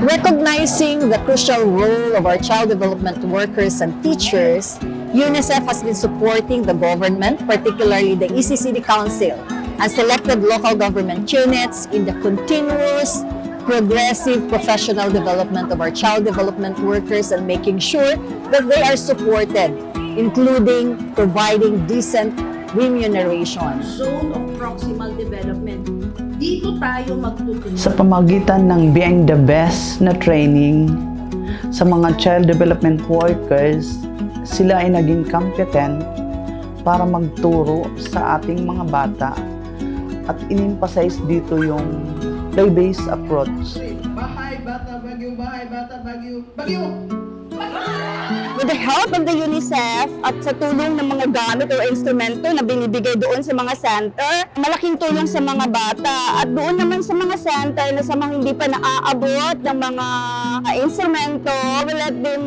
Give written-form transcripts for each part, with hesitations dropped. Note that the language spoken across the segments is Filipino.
Recognizing the crucial role of our child development workers and teachers, UNICEF has been supporting the government, particularly the ECCD Council, and selected local government units in the continuous, progressive professional development of our child development workers and making sure that they are supported, including providing decent remuneration. Zone of proximal development. Dito tayo magtutunan. Sa pamagitan ng being the best na training sa mga child development workers, sila ay naging competent para magturo sa ating mga bata at in-emphasize dito yung play-based approach. Bahay, bata, bagyo, bahay, bata, bagyo, bagyo! With the help of the UNICEF at sa tulong ng mga gamit o instrumento na binibigay doon sa mga center, malaking tulong sa mga bata. At doon naman sa mga center na sa mga hindi pa naaabot ng mga instrumento, we let them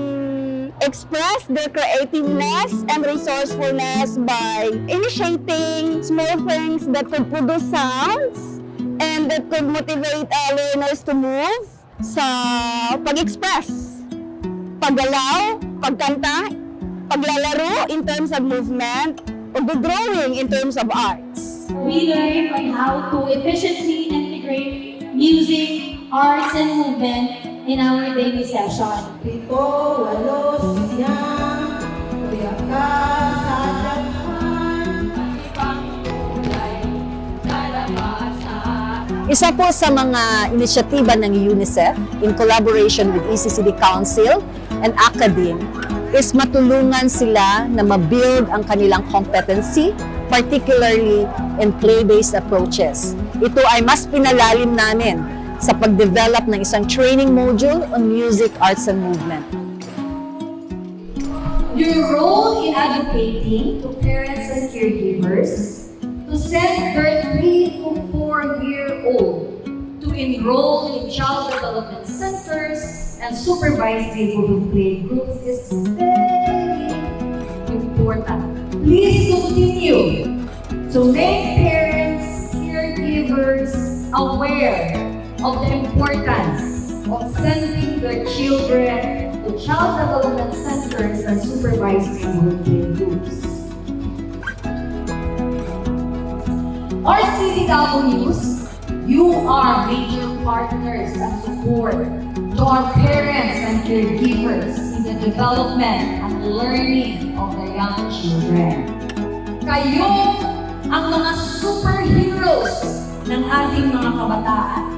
express their creativeness and resourcefulness by initiating small things that could produce sounds and that could motivate learners to move sa pag-express, paggalaw, pagkanta, paglalaro in terms of movement, pag-drawing in terms of arts. We learn on how to efficiently integrate music, arts, and movement in our daily session. Pito, walo, siyam, kuya ka, Isa po sa mga inisyatiba ng UNICEF in collaboration with ECCD Council and Academe is matulungan sila na ma-build ang kanilang competency, particularly in play-based approaches. Ito ay mas pinalalim namin sa pag-develop ng isang training module on music, arts, and movement. Your role in advocating to parents and caregivers to send their 3 to 4-year-old to enroll in child development centers and supervised neighborhood play groups is very important. Please continue to make parents, caregivers aware of the importance of sending their children to child development centers and supervised neighborhood play groups. Our CDWs, you are major partners and support to our parents and caregivers in the development and learning of their young children. Kayo ang mga superheroes ng ating mga kabataan.